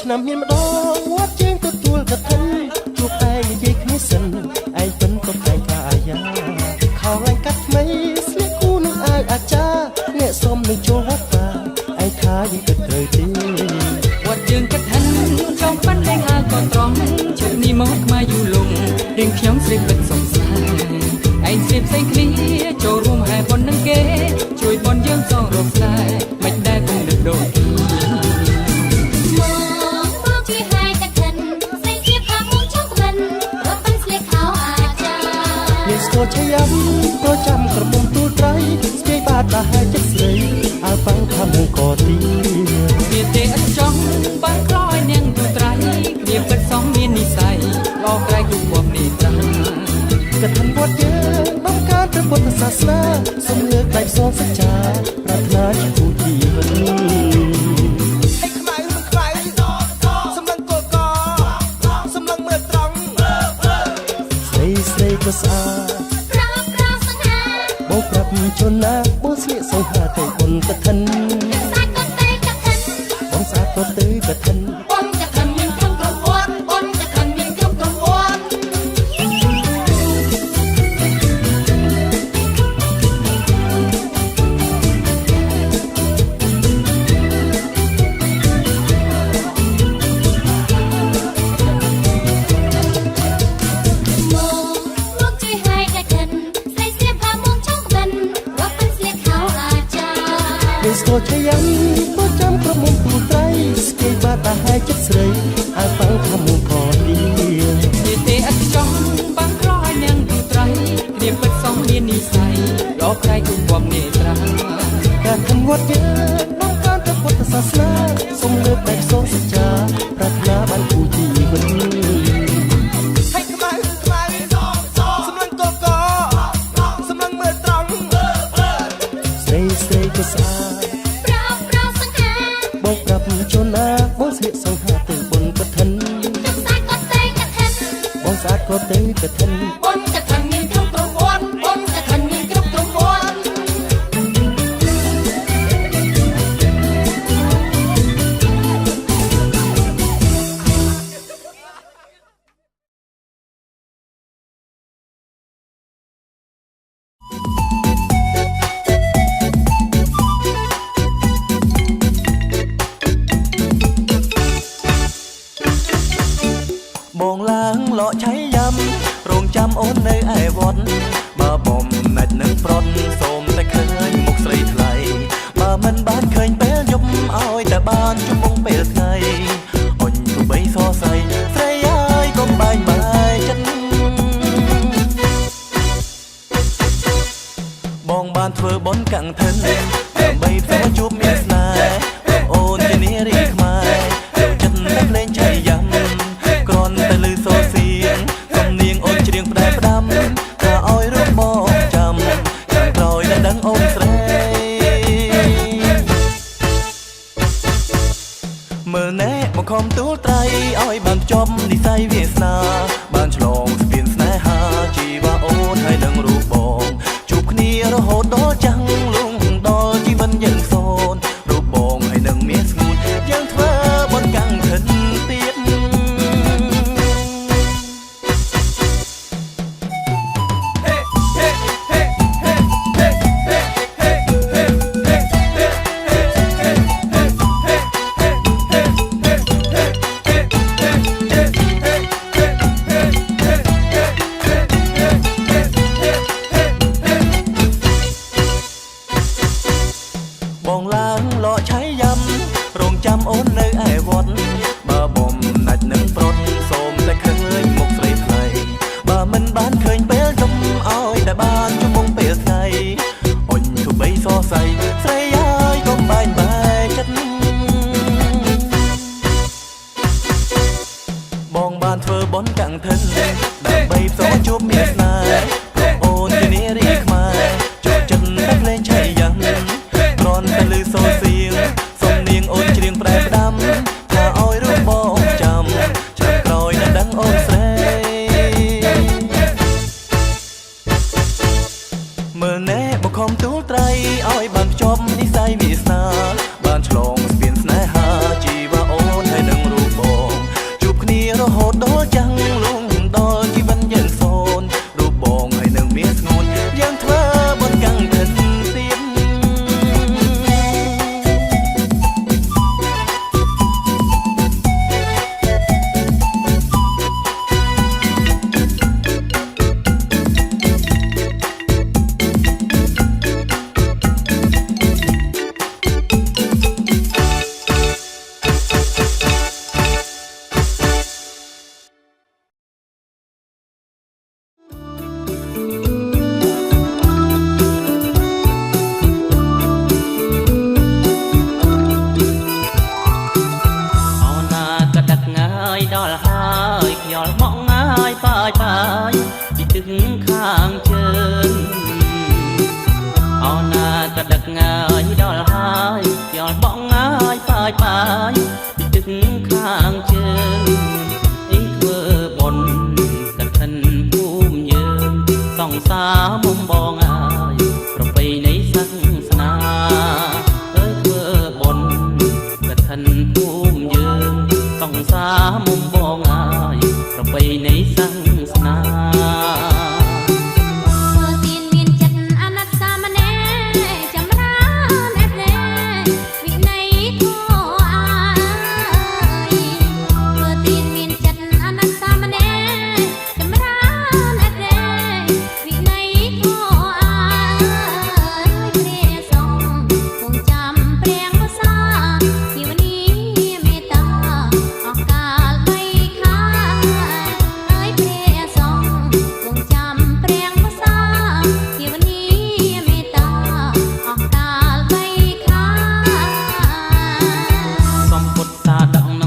ឆ្នាំមានម្ដងវត្តជាងទទួលកឋិនជួបឯងនិយាយគ្នាសិនឯងពិនក៏តែងថាអាយ៉ាខោឡើងកាត់ថ្មីស្លៀកគូនឹងអាយអាចារ្យអ្នកសុំនឹងចូលវត្តតាឯងថាយើងគិតត្រូវទេវត្តយើងកឋិនចង់ប៉ាន់លេងហើក៏ត្រង់ជឿនេះមកមកយូរលងរៀងខ្ញុំស្រីពិតសង្ស័យឯងស្រីផ្សេងគ្នាចូលរួមហែប៉ុននឹងគេជួយប៉ុនយើងសងរកខ្សែមិនដែលគំនិតដូចស្គាល់ឆាយ៉ាំក៏ចាំក្រមុំទូលត្រីស្ពាយបាតតាហើយចិត្តស្រីអើបាំងថាមុំក៏ទីវាទេអត់ចង់បានខ្លោយនាងទូត្រីគ្នាពិតសំមាននិស័យលោកក្រៃគូបបនេះតាកឋិនវត្តយើងបង្កើតព្រះពុទ្ធសាសនាសូមលើកដៃសងសច្ចាប្រាថ្នាជាគូជីវិតស្រីក៏ស្អាតបងប្រាប់ជនណាបងស្លៀកសង្ហាទៅបុណ្យកឋិនបងស្អាតក៏ទៅកឋិនបុណ្យកឋិនមានគ្រប់គ្រប់វត្តបុណ្យកឋិនមានគ្រប់គ្រប់វត្តស្គាល់ឆាយ៉ាំក៏ចាំក្រមុំទូត្រីស្គាយបាតតាហើយចិត្តស្រីអើបាំងថាមុំក៏ទីវាទេអត់ចង់បាំងខ្លោយនាងទូត្រីគ្នាពិតសំមាននិស័យលោកក្រៃគូបបនេះតាការខំវត្តយើងបង្កើតព្រះពុទ្ធសាសនាសូមលើកដៃសងសច្ចាប្រាថ្នាបានគូជីវិតស្រីក៏ស្អាតបងប្រាប់ជនណាបងស្លៀកសង្ហាទៅបុណ្យកឋិនបងស្អាតក៏ទៅកឋិនបុណ្យកឋិនមានគ្រប់គ្រប់វត្តបុណ្យកឋិនមានគ្រប់គ្រប់វត្តបងឡើងលក់ឆៃយ៉ាំរងចាំអូននៅឯវត្តបើបំណាច់នឹងប្រត់សូមតែឃើញមុខស្រីថ្លៃបើមិនបានឃើញពេលយប់ឲ្យតែបានជុំមុំពេលថ្ងៃអញទៅបីសរសៃស្រីហើយកុំបែកបាយចិត្តបងបានធ្វើបន់កាំងធិនដើម្បីផ្សេងជួបមានស្នេហ៍អូនជានារីខ្មែរចូលចិត្តតែភ្លេងឆៃយ៉ាំក្រនតែលឺសូរសៀងសំនៀងអូនច្រៀងផ្ដែផ្ដាំថាឲ្យរូបបងចាំចាំក្រោយតែដឹងអូនស្រីមើលណែមកខំទូលត្រីឲ្យបានភ្ជាប់និស័យវាសនាបានឆ្លងស្ពានស្នេហាជីវ៉ាអូនហើយនឹងរូបបងជួបគ្នារហូតដល់ចាំងលងដល់ជីវិតយើងសូនរូបបងហើយនឹងមានស្ងួនយើងធ្វើបន់កាំងធិនទៀត បងបានធ្វើបន់កាំងធិនដើម្បីផ្សងជួបមានស្នេហ៍ព្រោះអូនជានារីខ្មែរចូលចិត្តតែភ្លេងឆៃយ៉ាងគ្រាន់តែឮសូរសៀងសំនៀងអូនច្រៀងប្រែផ្ដាំថាឲ្យរូបបងចាំឆ្នាំក្រោយនឹងដឹងអូនស្រីមើលណែបខំទូលត្រីឲ្យបានភ្ជាប់និស័យវាសនាបានឆ្លងស្ពានស្នេហាជីវ៉ាអូនហើយនឹងរូបបងជួបគ្នារហូតដល់ចាំងលងដល់ជីវិតយើងសូនរូបបងហើយនឹងមានស្ងួនយើងធ្វើបន់កាំងធិនទៀត Hãy subscribe cho kênh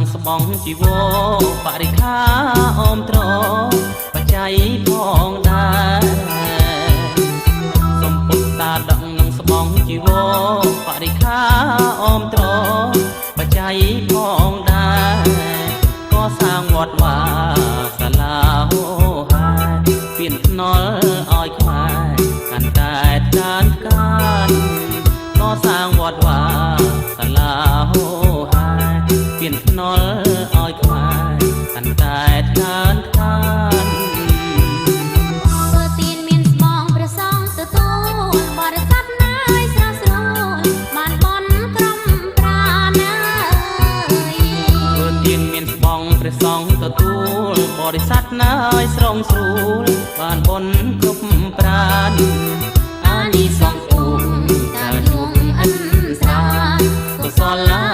Ghiền Mì Gõ để không bỏ lỡ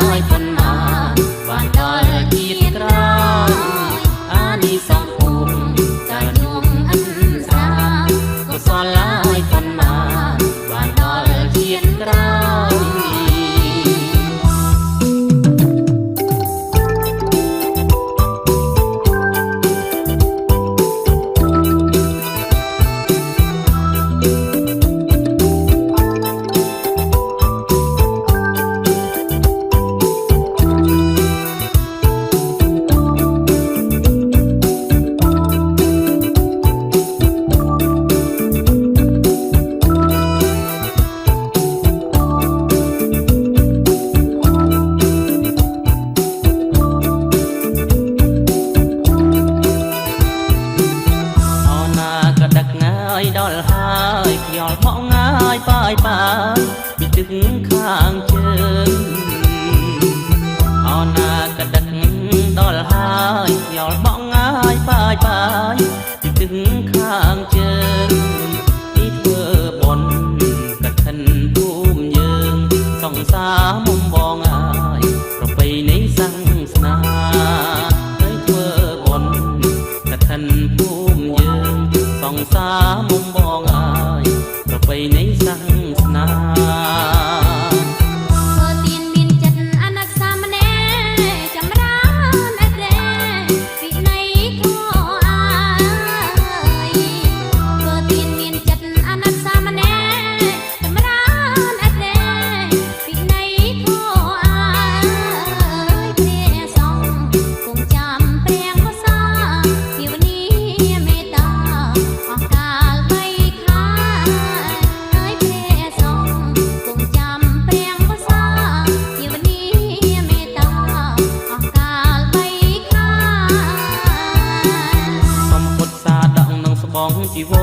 ជីវ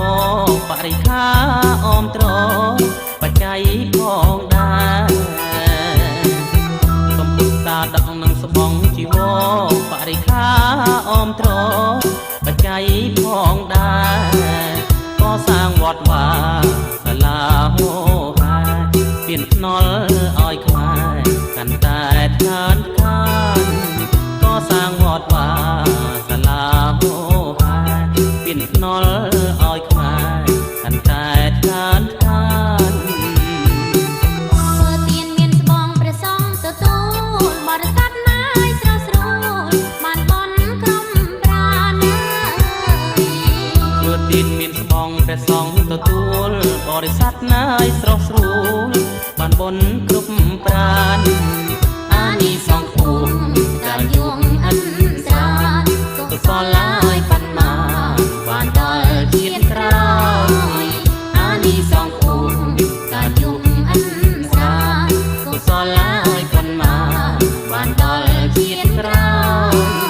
របរិខាអមត្របច្ច័យផងដែរកំពុតាដឹកនឹងស្បង់ជីវរបរិខាអមត្របច្ច័យផងដែរកសាងវត្តវាសាលាហោហាពៀនភ្នល់ឲ្យខ្មែរកាន់តែថ្កើងខានកសាងវត្តវាសាលាហោហាពៀនភ្នល់ឲ្យខ្មែរកាន់តែថ្កើងខានធ្វើទានមានស្បងព្រះសង្ឃទទួលបរិស័ទណាយស្រស់ស្រួលបានបនក្រុមប្រាណើធ្វើទានមានស្បងព្រះសង្ឃទទួលបរិស័ទណាយស្រស់ស្រួលបានបនគ្រប់ប្រាណអានិសង្ឃភូមិតាយងអិនស្រានកុសលឡាយបន្មាបានដល់ជាតិក្រោយអានិសង្ឃភូមិតាយងអិនស្រានកុសលឡាយបន្មាបានដល់ជាតិក្រោយ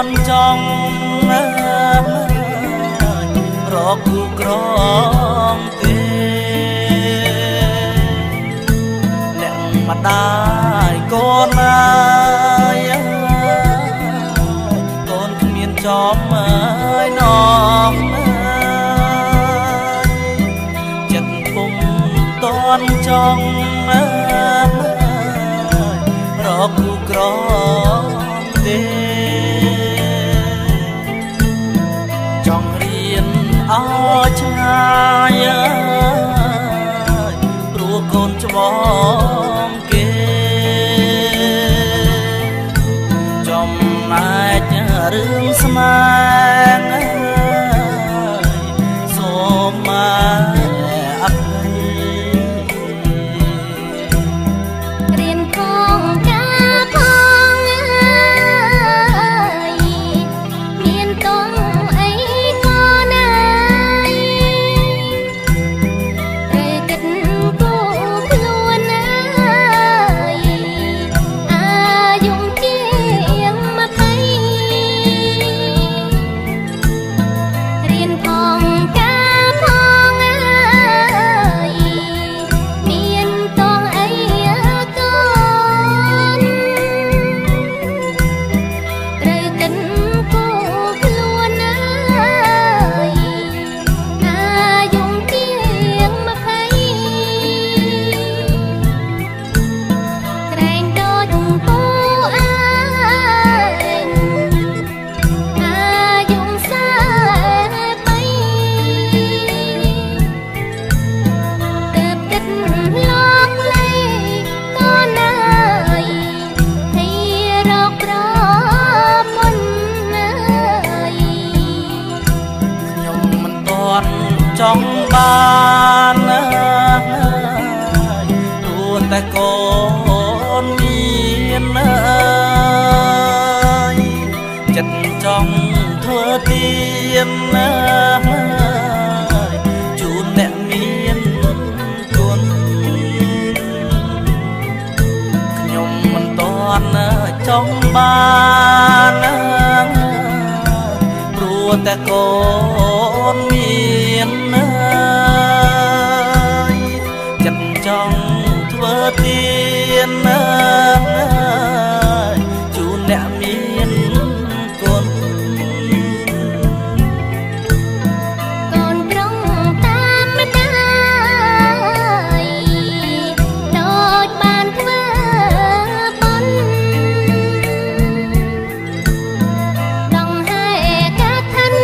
នចង់រកគូក្រងទេអ្នកម្ដាយកូនអើយកូនគ្មានចំអើយនងចិត្តពុំតនចង់រកគូក្រងទេចង់រៀនអោឆ្ងាយព្រោះកូនច្បងគេចំណែករឿងស្នេហ៍សូមមកអភ័យរៀនផងការផងមានតងអីក៏ណាយត្រូវគិតគូខ្លួនអាយុជាង20រៀនផងការផងមានតងអីក៏ត្រូវគិតគូខ្លួនអាយុជាង20ក្រែងដូចពូអើយអាយុ43ទើបគិតលោកលេក៏ណាយให้រកប្រមុនខ្ញុំមិនទាន់ចង់បានព្រោះតែកូនមានចិត្តចង់ធ្វើទៀនជូនអ្នកមានគុណខ្ញុំមិនទាន់ចង់បានព្រោះតែកូនមានចិត្តចង់ធ្វើទៀនជូនអ្នកមានគុណកូនប្រុងតាមម្ដាយដូចបានធ្វើបុណ្យដងហែកាឋាន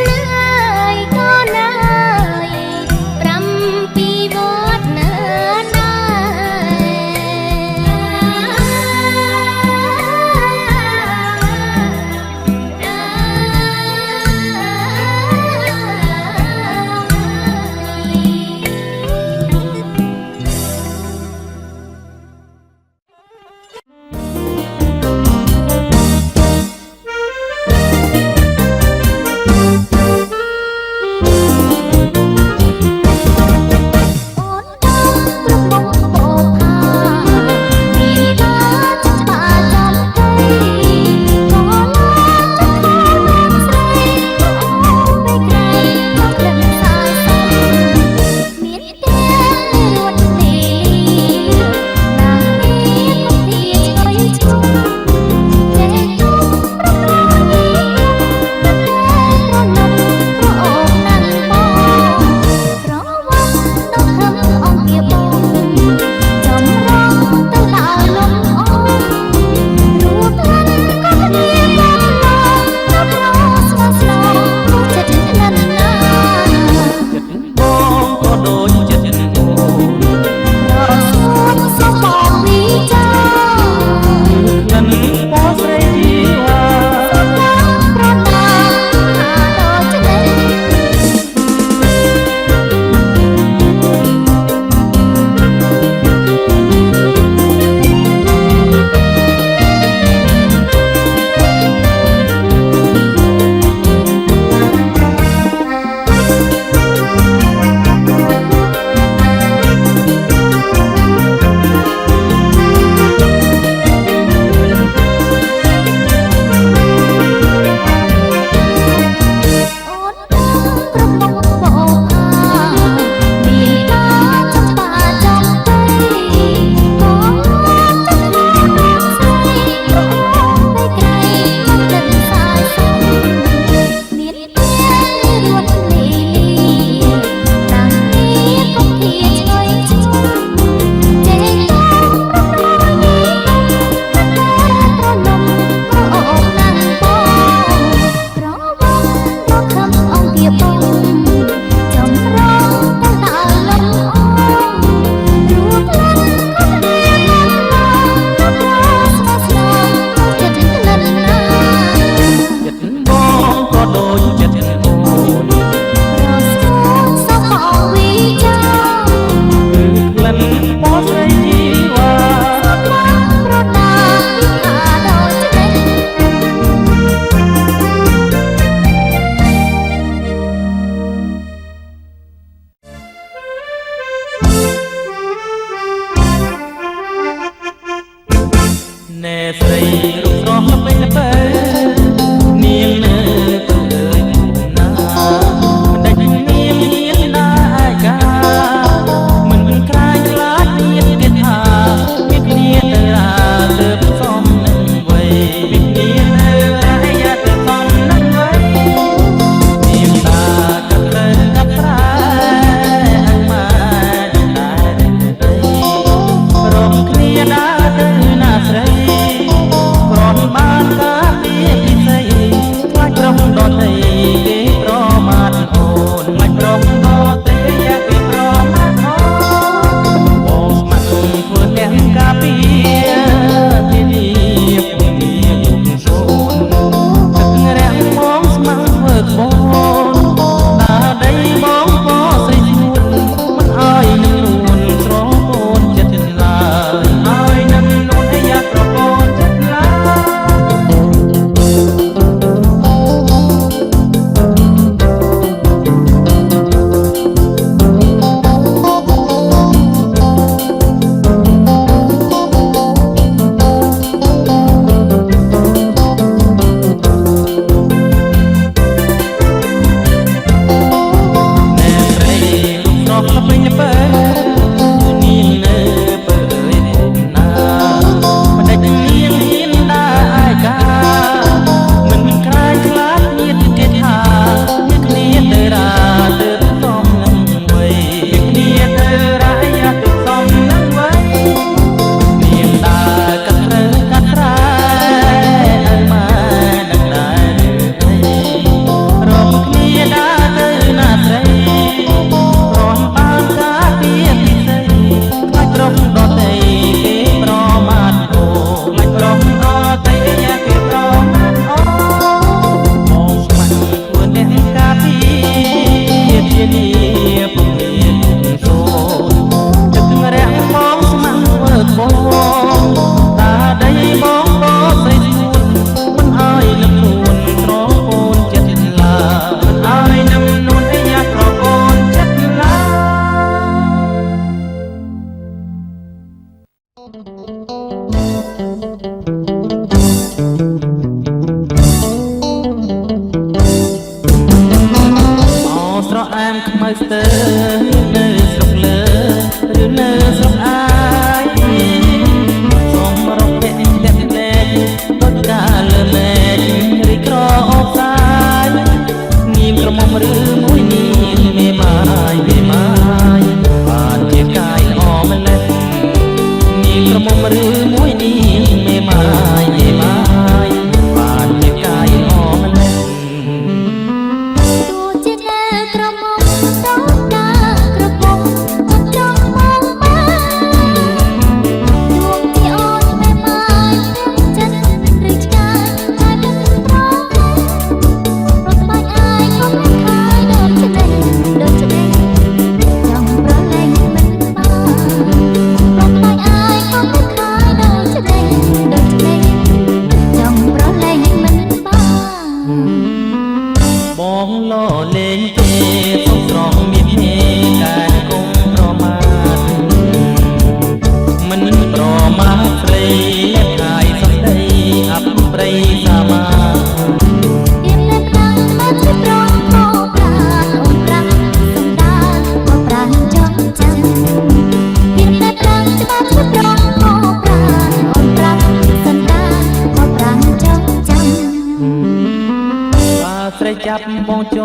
ចាប់បងច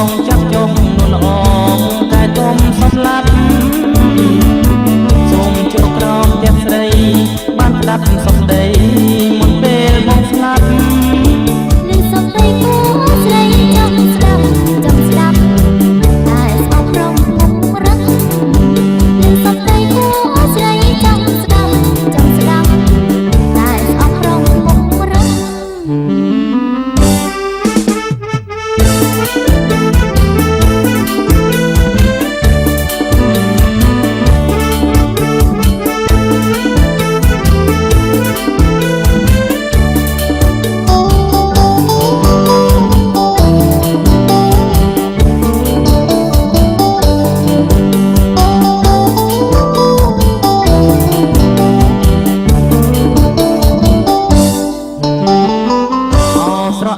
ងចាប់ចុងនួនល្អតែទុំសំឡាប់សូមចូលក្រោមផ្ទះស្រីបានស្ដាប់សំដីមុនពេលបងស្លាប់នឹងសំដីគួស្រីចង់ស្ដាប់តែស្អប់រំមុខរឹកនឹងសំដីគួស្រីចង់ស្ដាប់តែស្អប់រំមុខរឹក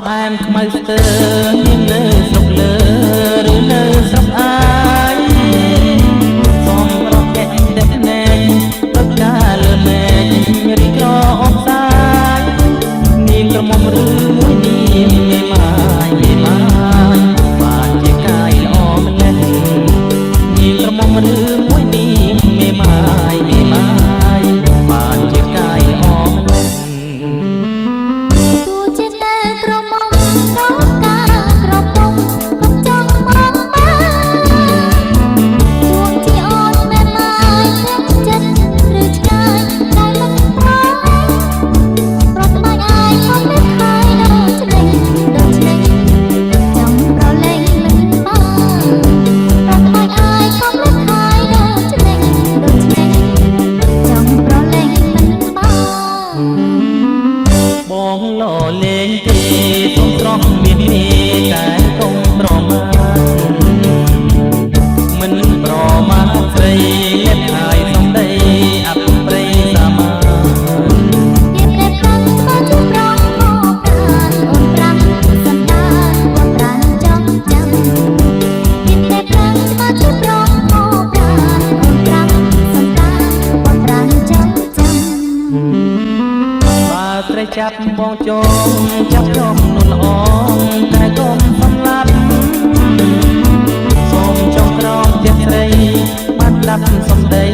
អែមខ្មៅស្ទើនាងនៅស្រុកលើឬនៅស្រុកអាយសូមរកតែណែកប្រកាលើមេឃរីក្រអបសាយនាងក្រមុំឬមួយនាងមេម៉ាយបានជាកាយល្អម្ល៉េះនាងក្រមុំឬមួយនាងមេម៉ាយបានជាកាយល្អម្ល៉េះបងលោលេងទេសុំស្រស់មានមេតែកុំប្រមាទមិនប្រមាទស្រីលៀបហើយសំដីអបព្រៃសាមាទៀតតែប្រាំស្មាជួប្រងមកប្រានអូនប្រាំសន្តានអូនប្រានចង់ចាំទៀតតែប្រាំស្មាជួប្រងមកប្រានអូនប្រាំសន្តានអូនប្រានចង់ចាំបើស្រីចាប់បងចងចាប់ចំនួនល្អតែកុំសំឡាប់សូមចង់ក្រោមផ្ទះស្រីបានដាប់សំដី